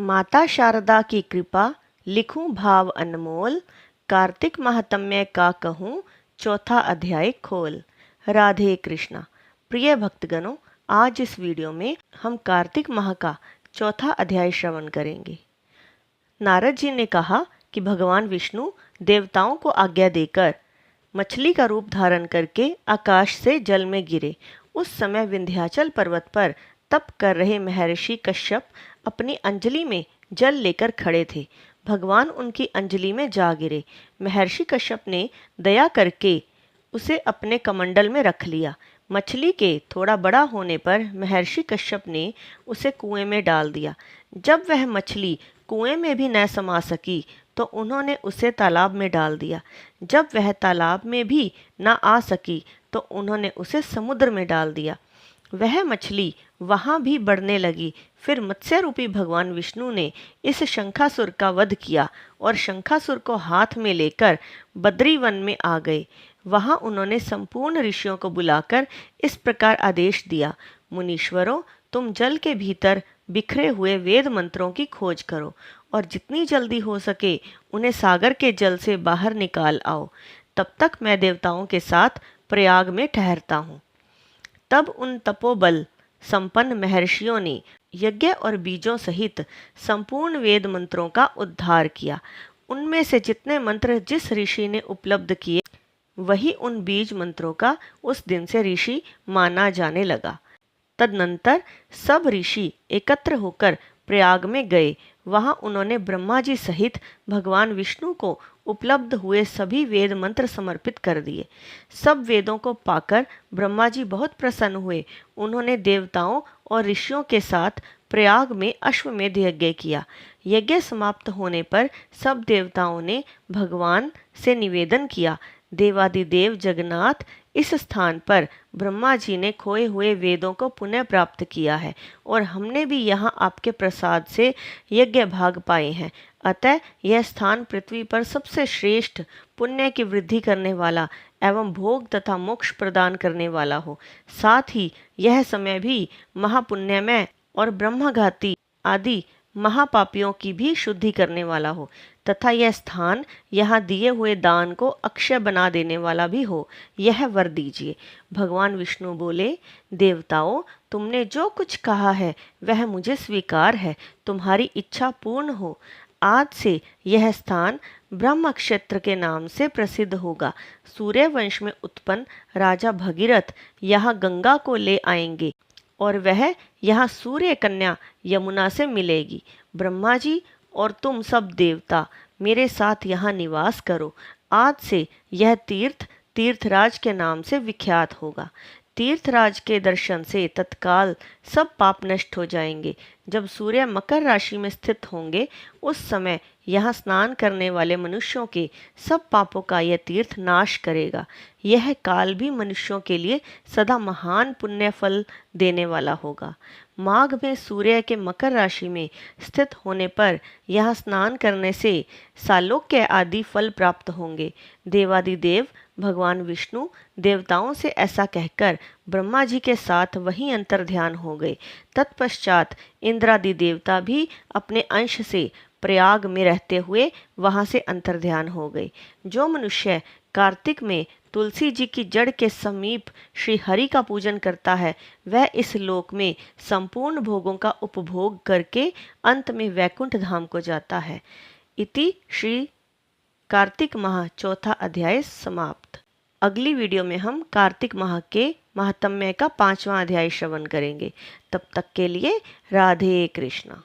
माता शारदा की कृपा लिखूं भाव अनमोल, कार्तिक महात्म्य का कहूँ चौथा अध्याय खोल। राधे कृष्णा। प्रिय भक्तगणों, आज इस वीडियो में हम कार्तिक माह का चौथा अध्याय श्रवण करेंगे। नारद जी ने कहा कि भगवान विष्णु देवताओं को आज्ञा देकर मछली का रूप धारण करके आकाश से जल में गिरे। उस समय विंध्याचल पर्वत पर तप कर रहे महर्षि कश्यप अपनी अंजलि में जल लेकर खड़े थे। भगवान उनकी अंजलि में जा गिरे। महर्षि कश्यप ने दया करके उसे अपने कमंडल में रख लिया। मछली के थोड़ा बड़ा होने पर महर्षि कश्यप ने उसे कुएं में डाल दिया। जब वह मछली कुएं में भी न समा सकी तो उन्होंने उसे तालाब में डाल दिया। जब वह तालाब में भी न आ सकी तो उन्होंने उसे समुद्र में डाल दिया। वह मछली वहाँ भी बढ़ने लगी। फिर मत्स्य रूपी भगवान विष्णु ने इस शंखासुर का वध किया और शंखासुर को हाथ में लेकर बद्री वन में आ गए। वहाँ उन्होंने संपूर्ण ऋषियों को बुलाकर इस प्रकार आदेश दिया, मुनीश्वरों, तुम जल के भीतर बिखरे हुए वेद मंत्रों की खोज करो और जितनी जल्दी हो सके उन्हें सागर के जल से बाहर निकाल आओ। तब तक मैं देवताओं के साथ प्रयाग में ठहरता हूँ। तब उन तपोबल संपन्न महर्षियों ने यज्ञ और बीजों सहित संपूर्ण वेद मंत्रों का उद्धार किया। उनमें से जितने मंत्र जिस ऋषि ने उपलब्ध किए, वही उन बीज मंत्रों का उस दिन से ऋषि माना जाने लगा। तदनंतर सब ऋषि एकत्र होकर प्रयाग में गए। वहां उन्होंने ब्रह्मा जी सहित भगवान विष्णु को उपलब्ध हुए सभी वेद मंत्र समर्पित कर दिए। सब वेदों को पाकर ब्रह्मा जी बहुत प्रसन्न हुए। उन्होंने देवताओं और ऋषियों के साथ प्रयाग में अश्वमेध यज्ञ किया। यज्ञ समाप्त होने पर सब देवताओं ने भगवान से निवेदन किया, देवादिदेव जगन्नाथ, इस स्थान पर ब्रह्मा जी ने खोए हुए वेदों को पुनः प्राप्त किया है और हमने भी यहाँ आपके प्रसाद से यज्ञ भाग पाए हैं। अतः यह स्थान पृथ्वी पर सबसे श्रेष्ठ, पुण्य की वृद्धि करने वाला एवं भोग तथा मोक्ष प्रदान करने वाला हो। साथ ही यह समय भी महापुण्यमय और ब्रह्मघाती आदि महापापियों की भी शुद्धि करने वाला हो तथा यह स्थान यहाँ दिए हुए दान को अक्षय बना देने वाला भी हो, यह वर दीजिए। भगवान विष्णु बोले, देवताओं, तुमने जो कुछ कहा है वह मुझे स्वीकार है। तुम्हारी इच्छा पूर्ण हो। आज से यह स्थान ब्रह्म क्षेत्र के नाम से प्रसिद्ध होगा। सूर्य वंश में उत्पन्न राजा भगीरथ यहाँ गंगा को ले आएंगे और वह यहाँ सूर्य कन्या यमुना से मिलेगी। ब्रह्मा जी और तुम सब देवता मेरे साथ यहाँ निवास करो। आज से यह तीर्थ तीर्थराज के नाम से विख्यात होगा। तीर्थराज के दर्शन से तत्काल सब पाप नष्ट हो जाएंगे। जब सूर्य मकर राशि में स्थित होंगे उस समय यहाँ स्नान करने वाले मनुष्यों के सब पापों का यह तीर्थ नाश करेगा। यह काल भी मनुष्यों के लिए सदा महान पुण्य फल देने वाला होगा। माघ में सूर्य के मकर राशि में स्थित होने पर यहाँ स्नान करने से सालोक्य आदि फल प्राप्त होंगे। देवादिदेव भगवान विष्णु देवताओं से ऐसा कहकर ब्रह्मा जी के साथ वहीं अंतर्ध्यान हो गए। तत्पश्चात इंद्रादि देवता भी अपने अंश से प्रयाग में रहते हुए वहां से अंतर्ध्यान हो गए। जो मनुष्य कार्तिक में तुलसी जी की जड़ के समीप श्री हरि का पूजन करता है, वह इस लोक में संपूर्ण भोगों का उपभोग करके अंत में वैकुंठ धाम को जाता है। इति श्री कार्तिक माह चौथा अध्याय समाप्त। अगली वीडियो में हम कार्तिक माह के महात्म्य का 5वां अध्याय श्रवण करेंगे। तब तक के लिए राधे कृष्णा।